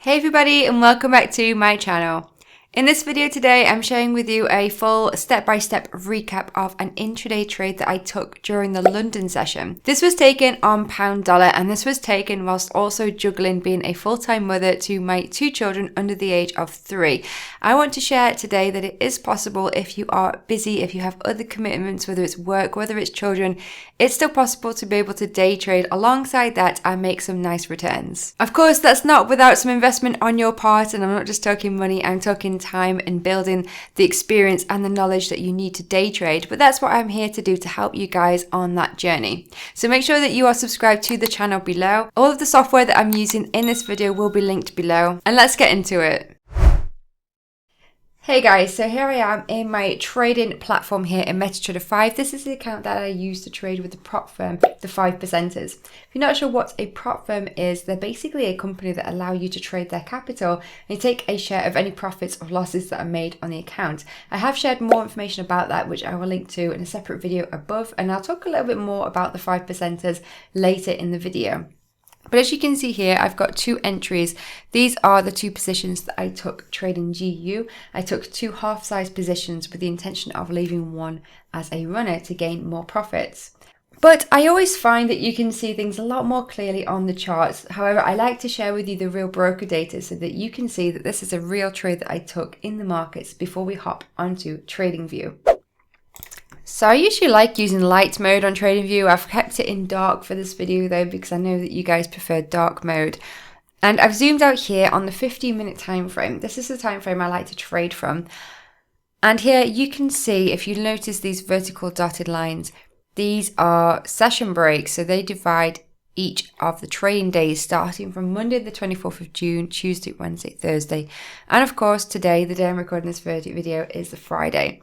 Hey everybody and welcome back to my channel. In this video today, I'm sharing with you a full step-by-step recap of an intraday trade that I took during the London session. This was taken on pound dollar, and this was taken whilst also juggling being a full-time mother to my 2 children under the age of 3. I want to share today that it is possible if you are busy, if you have other commitments, whether it's work, whether it's children, it's still possible to be able to day trade alongside that and make some nice returns. Of course, that's not without some investment on your part, and I'm not just talking money, I'm talking time and building the experience and the knowledge that you need to day trade, but that's what I'm here to do, to help you guys on that journey. So make sure that you are subscribed to the channel below. All of the software that I'm using in this video will be linked below, and let's get into it. Hey guys, so here I am in my trading platform here in MetaTrader 5. This is the account that I use to trade with the prop firm, the 5%ers. If you're not sure what a prop firm is, they're basically a company that allow you to trade their capital and take a share of any profits or losses that are made on the account. I have shared more information about that, which I will link to in a separate video above, and I'll talk a little bit more about the 5%ers later in the video. But as you can see here, I've got 2 entries. These are the 2 positions that I took trading GU. I took 2 half-size positions with the intention of leaving one as a runner to gain more profits. But I always find that you can see things a lot more clearly on the charts. However, I like to share with you the real broker data so that you can see that this is a real trade that I took in the markets before we hop onto TradingView. So I usually like using light mode on TradingView. I've kept it in dark for this video though, because I know that you guys prefer dark mode. And I've zoomed out here on the 15-minute time frame. This is the time frame I like to trade from. And here you can see, if you notice these vertical dotted lines, these are session breaks. So they divide each of the trading days starting from Monday the 24th of June, Tuesday, Wednesday, Thursday. And of course today, the day I'm recording this video, is the Friday.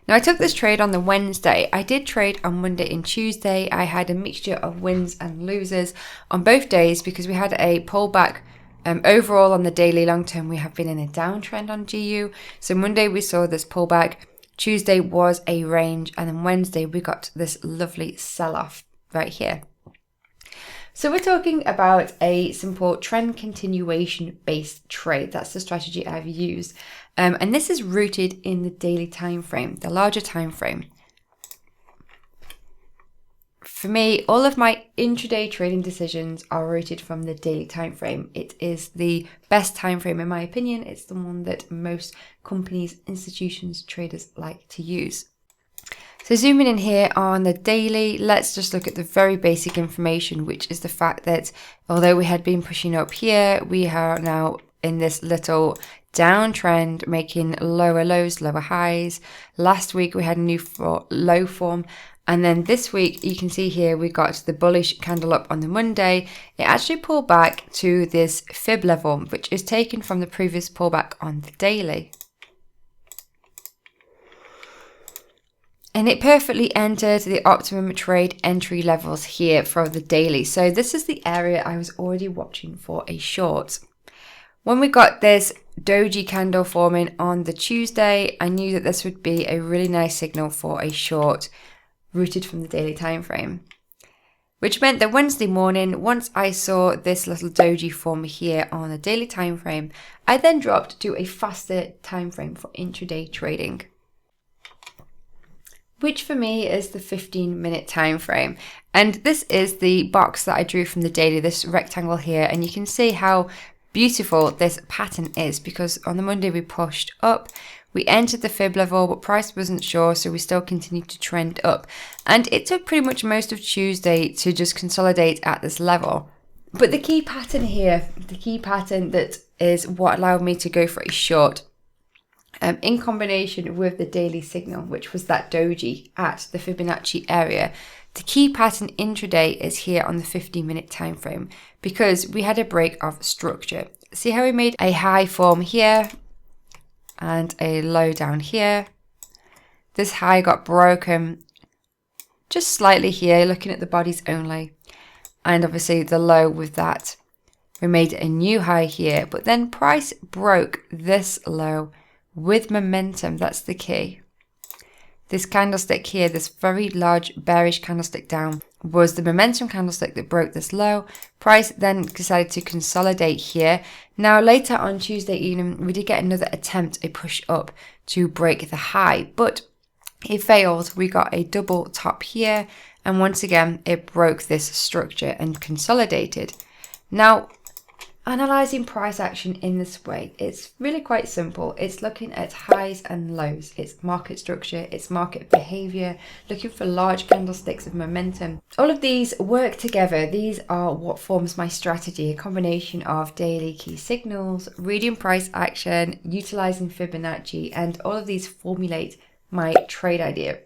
Now I took this trade on the Wednesday. I did trade on Monday and Tuesday. I had a mixture of wins and losers on both days because we had a pullback. Overall on the daily long term, we have been in a downtrend on GU. So Monday we saw this pullback, Tuesday was a range, and then Wednesday we got this lovely sell-off right here. So we're talking about a simple trend continuation based trade. That's the strategy I've used. And this is rooted in the daily time frame, the larger time frame. For me, all of my intraday trading decisions are rooted from the daily time frame. It is the best time frame in my opinion. It's the one that most companies, institutions, traders like to use. So zooming in here on the daily, let's just look at the very basic information, which is the fact that although we had been pushing up here, we are now in this little downtrend, making lower lows, lower highs. Last week we had a new low form, and then this week you can see here we got the bullish candle up on the Monday. It actually pulled back to this fib level, which is taken from the previous pullback on the daily. And it perfectly entered the optimum trade entry levels here for the daily. So this is the area I was already watching for a short. When we got this doji candle forming on the Tuesday, I knew that this would be a really nice signal for a short rooted from the daily time frame. Which meant that Wednesday morning, once I saw this little doji form here on the daily time frame, I then dropped to a faster time frame for intraday trading, which for me is the 15-minute time frame. And this is the box that I drew from the daily, this rectangle here, and you can see how beautiful this pattern is, because on the Monday we pushed up, we entered the fib level, but price wasn't sure, so we still continued to trend up. And it took pretty much most of Tuesday to just consolidate at this level. But the key pattern here, the key pattern that is what allowed me to go for a short, in combination with the daily signal, which was that doji at the Fibonacci area, the key pattern intraday is here on the 15-minute time frame, because we had a break of structure. See how we made a high form here and a low down here. This high got broken just slightly here, looking at the bodies only, and obviously the low with that. We made a new high here, but then price broke this low with momentum. That's the key. This candlestick here, this very large bearish candlestick down, was the momentum candlestick that broke this low. Price then decided to consolidate here. Now later on Tuesday evening, we did get another attempt, a push up to break the high, but it failed. We got a double top here, and once again it broke this structure and consolidated. Now, analyzing price action in this way, it's really quite simple. It's looking at highs and lows. It's market structure, it's market behavior, looking for large candlesticks of momentum. All of these work together. These are what forms my strategy, a combination of daily key signals, reading price action, utilizing Fibonacci, and all of these formulate my trade idea.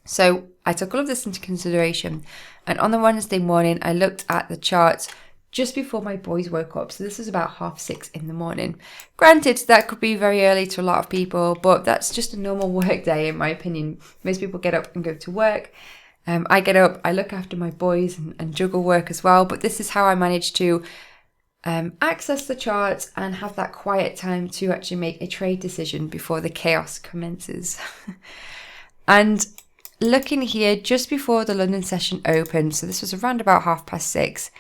So I took all of this into consideration, and on the Wednesday morning, I looked at the charts just before my boys woke up. So this was about 6:30 in the morning. Granted, that could be very early to a lot of people, but that's just a normal work day in my opinion. Most people get up and go to work. I get up, I look after my boys and juggle work as well, but this is how I manage to access the charts and have that quiet time to actually make a trade decision before the chaos commences. And looking here just before the London session opened, so this was around about 6:30,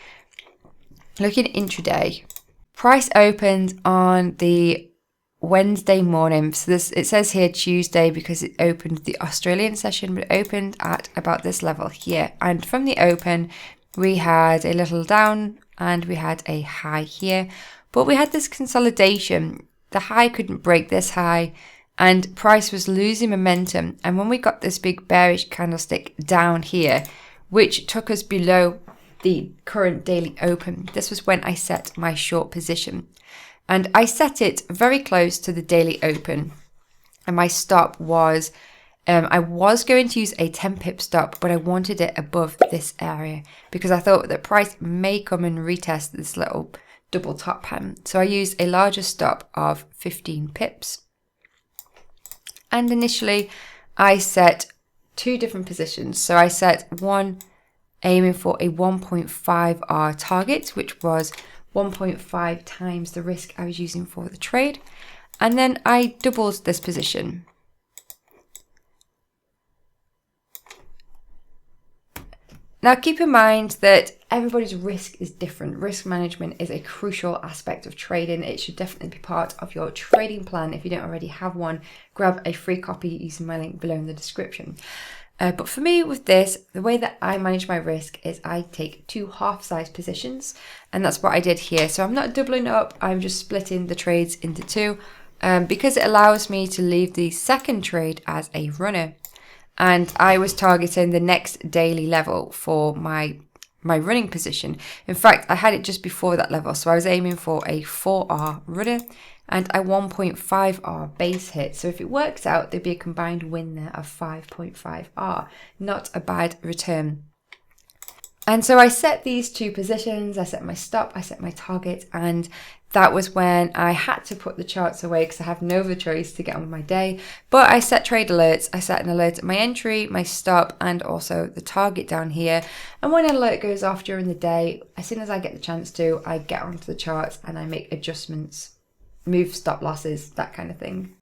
looking at intraday, price opened on the Wednesday morning. So this, it says here Tuesday because it opened the Australian session, but it opened at about this level here. And from the open, we had a little down and we had a high here, but we had this consolidation. The high couldn't break this high and price was losing momentum. And when we got this big bearish candlestick down here, which took us below the current daily open, this was when I set my short position, and I set it very close to the daily open, and my stop was I was going to use a 10 pip stop, but I wanted it above this area because I thought that price may come and retest this little double top pan. So I used a larger stop of 15 pips, and initially I set two different positions. So I set one aiming for a 1.5R target, which was 1.5 times the risk I was using for the trade. And then I doubled this position. Now keep in mind that everybody's risk is different. Risk management is a crucial aspect of trading. It should definitely be part of your trading plan. If you don't already have one, grab a free copy using my link below in the description. But for me with this, the way that I manage my risk is I take two half-size positions, and that's what I did here. So I'm not doubling up, I'm just splitting the trades into two because it allows me to leave the second trade as a runner. And I was targeting the next daily level for my running position. In fact, I had it just before that level, so I was aiming for a 4R runner and a 1.5R base hit. So if it works out, there'd be a combined win there of 5.5R. Not a bad return. And so I set these two positions, I set my stop, I set my target, and that was when I had to put the charts away because I have no other choice to get on with my day. But I set trade alerts. I set an alert at my entry, my stop, and also the target down here. And when an alert goes off during the day, as soon as I get the chance to, I get onto the charts and I make adjustments, move stop losses, that kind of thing.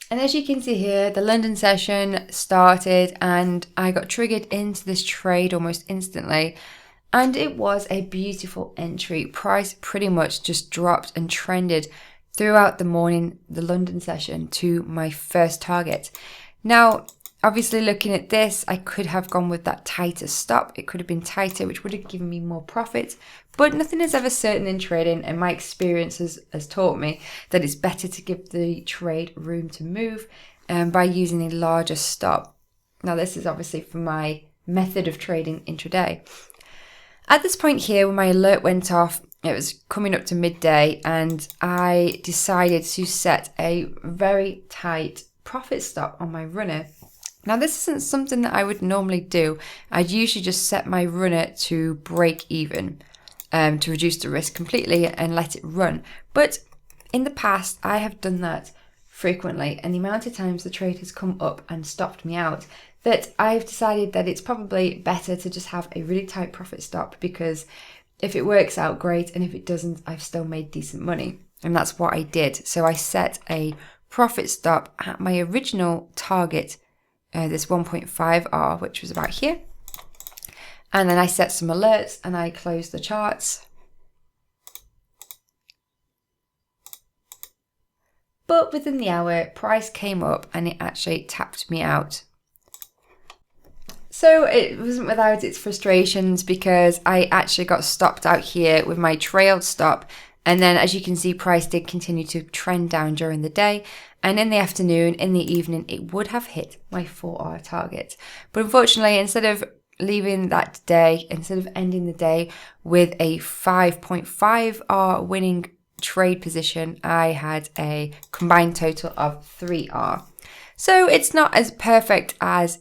And as you can see here, the London session started and I got triggered into this trade almost instantly. And it was a beautiful entry. Price pretty much just dropped and trended throughout the morning, the London session, to my first target. Now, obviously looking at this, I could have gone with that tighter stop. It could have been tighter, which would have given me more profit. But nothing is ever certain in trading, and my experience has taught me that it's better to give the trade room to move by using a larger stop. Now, this is obviously for my method of trading intraday. At this point here, when my alert went off, it was coming up to midday, and I decided to set a very tight profit stop on my runner. Now, this isn't something that I would normally do. I'd usually just set my runner to break even, to reduce the risk completely and let it run. But in the past, I have done that frequently, and the amount of times the trade has come up and stopped me out, that I've decided that it's probably better to just have a really tight profit stop, because if it works out, great, and if it doesn't, I've still made decent money. And that's what I did. So I set a profit stop at my original target this 1.5R, which was about here. And then I set some alerts and I closed the charts. But within the hour, price came up and it actually tapped me out. So it wasn't without its frustrations, because I actually got stopped out here with my trailed stop. And then, as you can see, price did continue to trend down during the day. And in the afternoon, in the evening, it would have hit my 4R target. But unfortunately, instead of ending the day with a 5.5R winning trade position, I had a combined total of 3R. So it's not as perfect as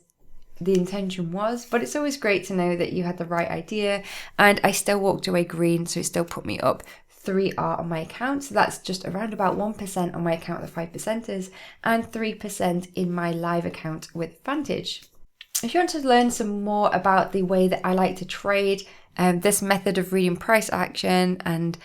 the intention was, but it's always great to know that you had the right idea. And I still walked away green, so it still put me up 3R on my account. So that's just around about 1% on my account with the 5%ers and 3% in my live account with Vantage. If you want to learn some more about the way that I like to trade, this method of reading price action and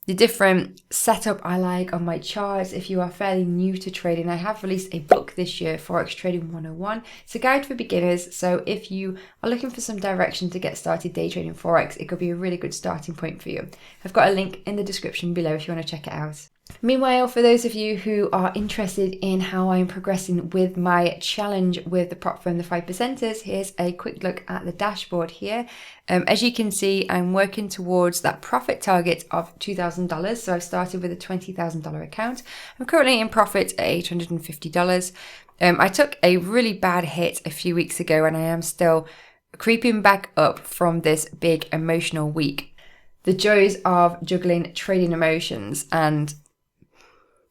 the different setup I like on my charts, if you are fairly new to trading, I have released a book this year, Forex Trading 101. It's a guide for beginners, so if you are looking for some direction to get started day trading Forex, it could be a really good starting point for you. I've got a link in the description below if you want to check it out. Meanwhile, for those of you who are interested in how I'm progressing with my challenge with the prop firm, the 5%ers, here's a quick look at the dashboard here. As you can see, I'm working towards that profit target of $2,000. So I've started with a $20,000 account. I'm currently in profit at $850. I took a really bad hit a few weeks ago, and I am still creeping back up from this big emotional week. The joys of juggling trading emotions, and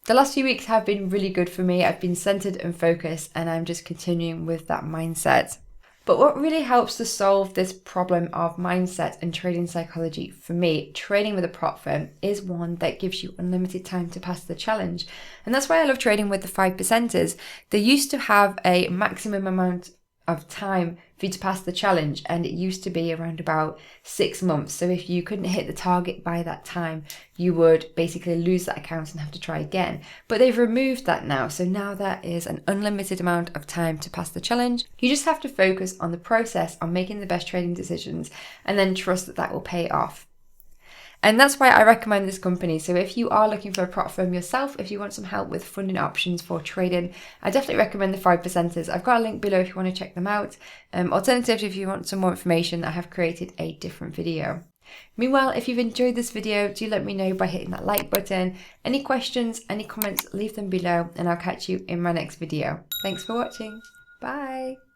the last few weeks have been really good for me. I've been centered and focused, and I'm just continuing with that mindset. But what really helps to solve this problem of mindset and trading psychology for me, trading with a prop firm, is one that gives you unlimited time to pass the challenge. And that's why I love trading with the 5%ers. They used to have a maximum amount of time for you to pass the challenge, and it used to be around about 6 months. So if you couldn't hit the target by that time, you would basically lose that account and have to try again. But they've removed that now, so now there is an unlimited amount of time to pass the challenge. You just have to focus on the process, on making the best trading decisions, and then trust that that will pay off. And that's why I recommend this company. So if you are looking for a prop firm yourself, if you want some help with funding options for trading, I definitely recommend the 5%ers. I've got a link below if you want to check them out. Alternatively, if you want some more information, I have created a different video. Meanwhile, if you've enjoyed this video, do let me know by hitting that like button. Any questions, any comments, leave them below, and I'll catch you in my next video. Thanks for watching. Bye.